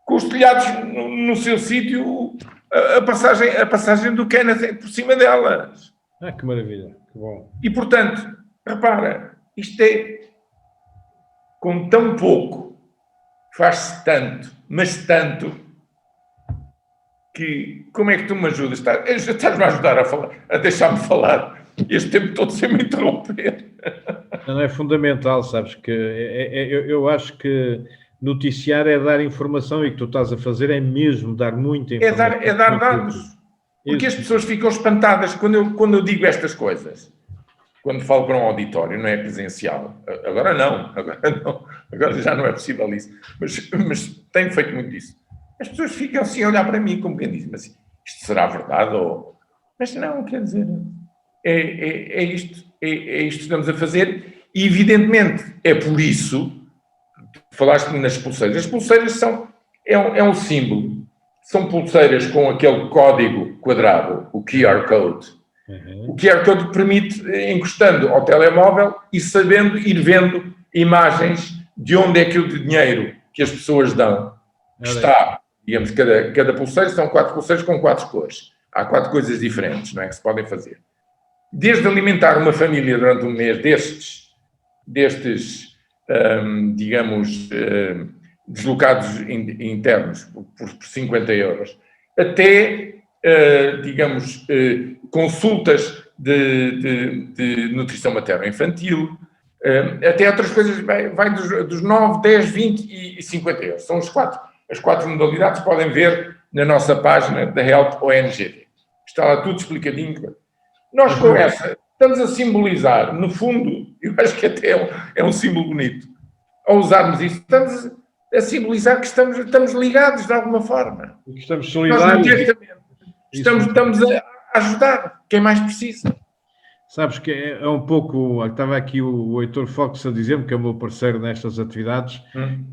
com os telhados no seu sítio a passagem do Kenneth por cima delas. Que maravilha, que bom. E, portanto, repara, isto é com tão pouco, faz-se tanto, mas tanto, que como é que tu me ajudas? Estás-me a ajudar a deixar-me falar este tempo todo sem me interromper. Não é fundamental, sabes, que eu acho que noticiar é dar informação, e o que tu estás a fazer é mesmo dar muita informação. É dar dados. Porque as pessoas ficam espantadas quando eu digo estas coisas. Quando falo para um auditório, não é presencial. Agora não. Agora já não é possível isso. Mas tenho feito muito isso. As pessoas ficam assim a olhar para mim como quem diz, mas isto será verdade? Mas não, quer dizer, é isto que estamos a fazer. E, evidentemente, é por isso, falaste-me nas pulseiras. As pulseiras é um símbolo. São pulseiras com aquele código quadrado, o QR Code. Uhum. O QR Code permite, encostando ao telemóvel e sabendo ir vendo imagens de onde é que o dinheiro que as pessoas dão está. Digamos, cada pulseira são 4 pulseiras com 4 cores. Há 4 coisas diferentes, não é, que se podem fazer. Desde alimentar uma família durante um mês destes digamos, deslocados internos por 50 euros, até, digamos, consultas de nutrição materno-infantil, até outras coisas, vai dos 9, 10, 20 e 50 euros. São as 4 modalidades, podem ver na nossa página da Help ONG. Está lá tudo explicadinho. Nós, com essa, estamos a simbolizar, no fundo, eu acho que até é um símbolo bonito, ao usarmos isso, estamos a simbolizar que estamos ligados de alguma forma. E que estamos solidários. Estamos a ajudar quem mais precisa. Sabes que é um pouco, estava aqui o Heitor Fox a dizer-me, que é o meu parceiro nestas atividades,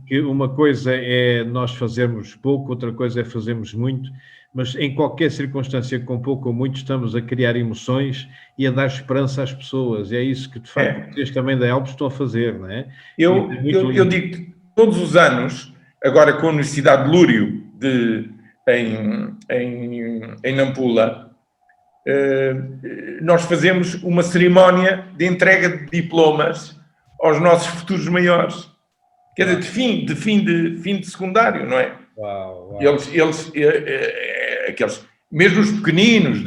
que uma coisa é nós fazermos pouco, outra coisa é fazermos muito, mas em qualquer circunstância, com pouco ou muito, estamos a criar emoções e a dar esperança às pessoas. E é isso que, de facto, vocês também da Help estão a fazer, não é? Eu digo que todos os anos, agora com a Universidade de Lúrio, em Nampula, nós fazemos uma cerimónia de entrega de diplomas aos nossos futuros maiores. Quer dizer, de fim de secundário, não é? Uau. Aqueles, mesmo os pequeninos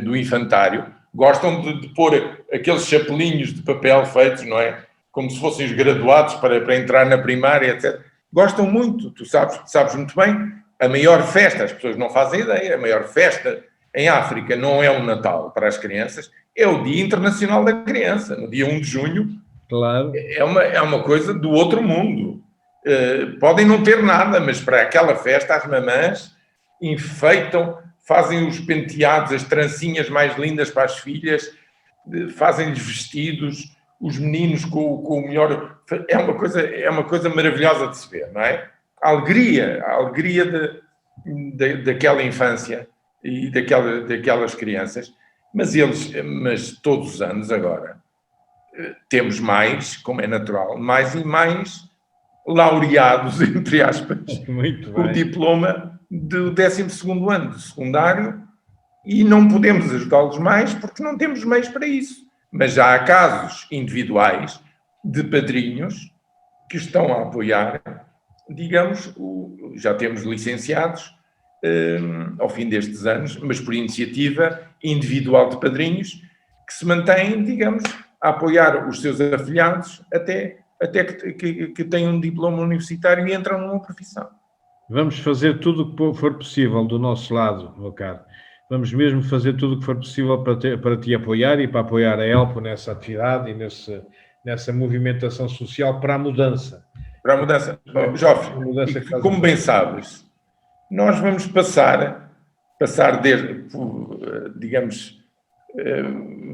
do infantário, gostam de pôr aqueles chapelinhos de papel feitos, não é? Como se fossem os graduados para entrar na primária, etc. Gostam muito, tu sabes muito bem, a maior festa, as pessoas não fazem ideia, a maior festa em África não é o Natal para as crianças, é o Dia Internacional da Criança, no dia 1 de junho. Claro. É uma coisa do outro mundo. Podem não ter nada, mas para aquela festa as mamãs enfeitam, fazem os penteados, as trancinhas mais lindas para as filhas, fazem-lhes vestidos, os meninos com o melhor... É uma coisa maravilhosa de se ver, não é? A alegria daquela infância e daquelas crianças, mas todos os anos agora temos mais, como é natural, mais e mais laureados, entre aspas, com o diploma do 12º ano de secundário, e não podemos ajudá-los mais porque não temos meios para isso. Mas já há casos individuais de padrinhos que estão a apoiar, digamos, já temos licenciados ao fim destes anos, mas por iniciativa individual de padrinhos, que se mantêm, digamos, a apoiar os seus afilhados até que tenham um diploma universitário e entram numa profissão. Vamos fazer tudo o que for possível do nosso lado, meu caro. Vamos mesmo fazer tudo o que for possível para te apoiar e para apoiar a Help nessa atividade e nessa movimentação social para a mudança. Para a mudança. Joffre, como bem sabes, nós vamos passar digamos,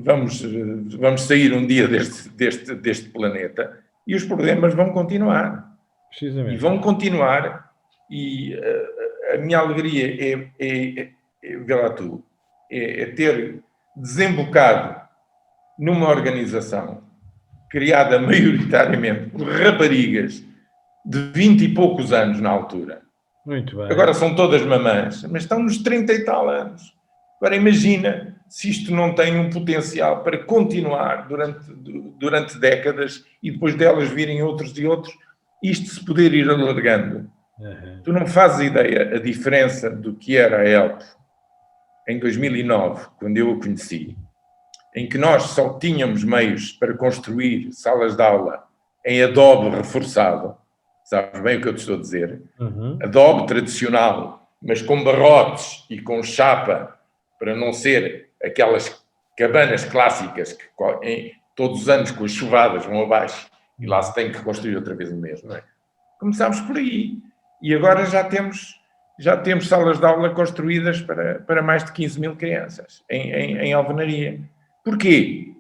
vamos sair um dia deste planeta e os problemas vão continuar. Precisamente. E vão continuar E a minha alegria vê lá tu, é ter desembocado numa organização criada maioritariamente por raparigas de 20 e poucos anos na altura. Muito bem. Agora são todas mamãs, mas estão nos 30 e tal anos. Agora imagina se isto não tem um potencial para continuar durante décadas e depois delas virem outros e outros, isto se poder ir alargando. Uhum. Tu não fazes ideia a diferença do que era a ELP em 2009, quando eu a conheci, em que nós só tínhamos meios para construir salas de aula em Adobe reforçado. Sabes bem o que eu te estou a dizer? Uhum. Adobe tradicional, mas com barrotes e com chapa, para não ser aquelas cabanas clássicas que todos os anos com as chuvadas vão abaixo e lá se tem que construir outra vez o mesmo. Não é? Começámos por aí. E agora já temos salas de aula construídas para mais de 15 mil crianças em Alvenaria. Porquê?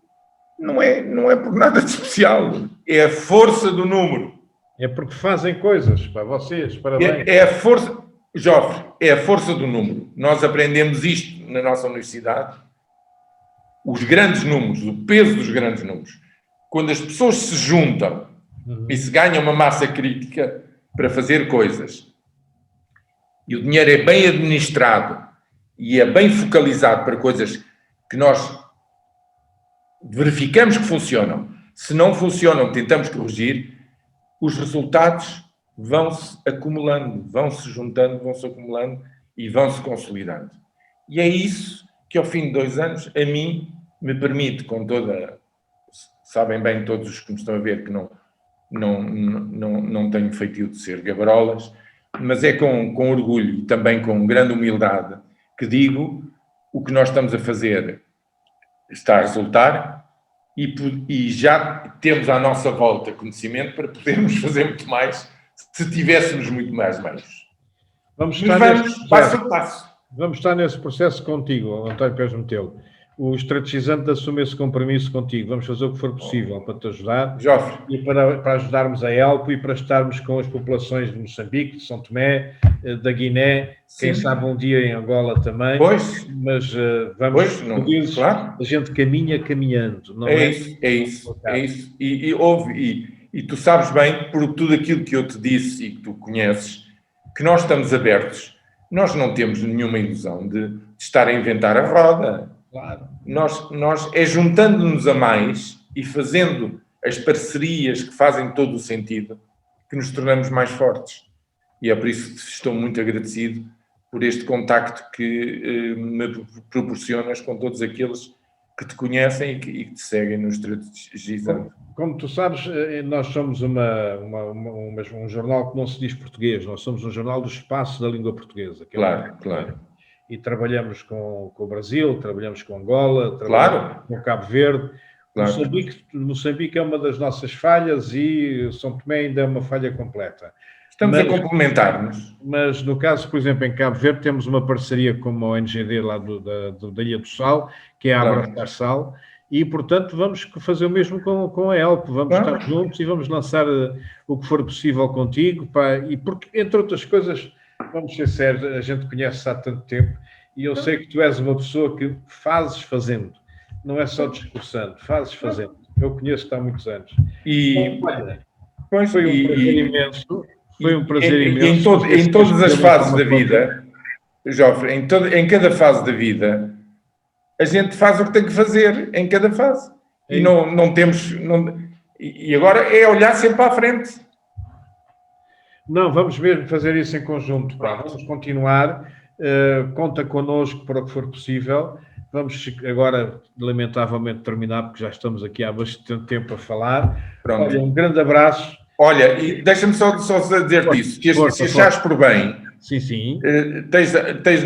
Não é por nada de especial. É a força do número. É porque fazem coisas para vocês, parabéns. É a força, Jofre, é a força do número. Nós aprendemos isto na nossa universidade. Os grandes números, o peso dos grandes números. Quando as pessoas se juntam e se ganham uma massa crítica para fazer coisas, e o dinheiro é bem administrado e é bem focalizado para coisas que nós verificamos que funcionam. Se não funcionam, tentamos corrigir. Os resultados vão-se acumulando, vão-se juntando, vão-se acumulando e vão-se consolidando. E é isso que, ao fim de 2 anos, a mim me permite, com toda... Sabem bem todos os que me estão a ver que não tenho feitio de ser gabarolas, mas é com orgulho e também com grande humildade que digo o que nós estamos a fazer está a resultar e já temos à nossa volta conhecimento para podermos fazer muito mais se tivéssemos muito mais meios. Vamos passo a passo. Vamos estar nesse processo contigo, António Pérez Metelo. O estrategizante assume esse compromisso contigo. Vamos fazer o que for possível para te ajudar. Jofre. E para ajudarmos a ELPO e para estarmos com as populações de Moçambique, de São Tomé, da Guiné, sim. Quem sabe um dia em Angola também. Pois. Mas vamos, claro. A gente caminha caminhando. Não é isso. E tu sabes bem, por tudo aquilo que eu te disse e que tu conheces, que nós estamos abertos. Nós não temos nenhuma ilusão de estar a inventar a roda. Claro. Nós é juntando-nos a mais e fazendo as parcerias que fazem todo o sentido que nos tornamos mais fortes. E é por isso que estou muito agradecido por este contacto que me proporcionas com todos aqueles que te conhecem e que te seguem no Estrategizando. Como tu sabes, nós somos um jornal que não se diz português, nós somos um jornal do espaço da língua portuguesa. Claro. E trabalhamos com o Brasil, trabalhamos com Angola, trabalhamos com Cabo Verde. Claro. Moçambique é uma das nossas falhas e São Tomé ainda é uma falha completa. Estamos a complementar-nos. Mas no caso, por exemplo, em Cabo Verde, temos uma parceria com a ONGD lá da Ilha do Sal, que é a Abraçar Sal, e, portanto, vamos fazer o mesmo com a ELP. Vamos estar juntos e vamos lançar o que for possível contigo. E porque, entre outras coisas... Vamos ser sérios, a gente conhece-se há tanto tempo e eu sei que tu és uma pessoa que fazes fazendo, não é só discursando, fazes fazendo. Eu conheço-te há muitos anos. E foi um prazer imenso. Foi um prazer imenso. Em todas as fases da vida, Jofre, em cada fase da vida, a gente faz o que tem que fazer em cada fase. E não temos... E agora é olhar sempre para a frente. Não, vamos mesmo fazer isso em conjunto. Vamos continuar. Conta connosco para o que for possível. Vamos agora, lamentavelmente, terminar, porque já estamos aqui há bastante tempo a falar. Pronto. Olha, um grande abraço. Olha, e deixa-me só dizer-te isso. Se achares por bem, sim. Tens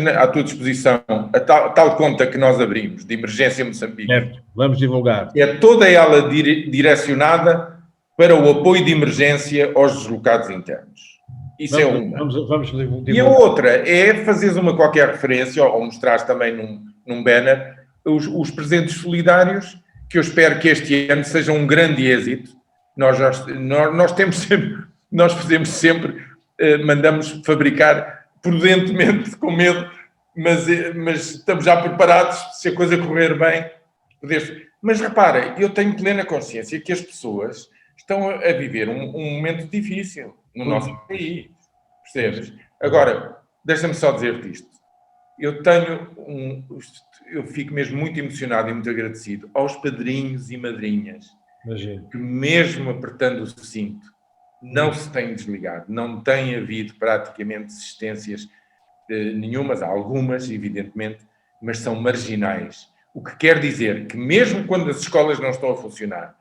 à tua disposição a tal conta que nós abrimos, de Emergência Moçambique. Certo, vamos divulgar. É toda ela direcionada para o apoio de emergência aos deslocados internos. Isso é uma. Vamos divulgar. E a outra é fazeres uma qualquer referência, ou mostrares também num banner, os presentes solidários, que eu espero que este ano seja um grande êxito. Nós fazemos sempre mandamos fabricar prudentemente, com medo, mas estamos já preparados, se a coisa correr bem. Mas repara, eu tenho plena consciência que as pessoas estão a viver um momento difícil no nosso país, percebes? Agora, deixa-me só dizer-te isto. Eu fico mesmo muito emocionado e muito agradecido aos padrinhos e madrinhas que, mesmo apertando o cinto, não se têm desligado, não tem havido praticamente desistências nenhumas, há algumas, evidentemente, mas são marginais. O que quer dizer que, mesmo quando as escolas não estão a funcionar,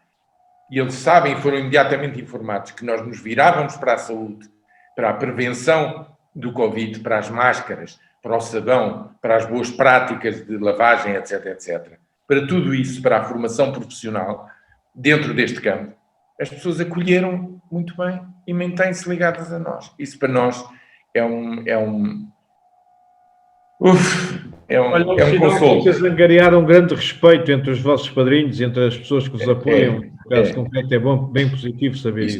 e eles sabem e foram imediatamente informados que nós nos virávamos para a saúde, para a prevenção do Covid, para as máscaras, para o sabão, para as boas práticas de lavagem, etc., etc., para tudo isso, para a formação profissional dentro deste campo, as pessoas acolheram muito bem e mantêm-se ligadas a nós. Isso para nós é um consolo. Vocês angariaram um grande respeito entre os vossos padrinhos, entre as pessoas que os apoiam. No caso concreto, é bom, bem positivo saber isso.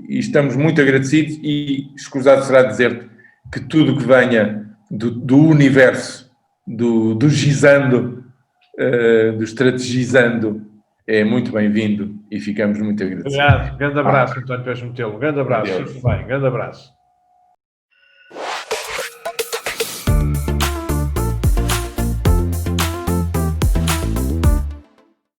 Estamos muito agradecidos e escusado será dizer-te que tudo que venha do universo, do gizando, do estrategizando, é muito bem-vindo e ficamos muito agradecidos. Obrigado. Grande abraço, António Pérez Metelo. Grande abraço. Fique bem. Grande abraço.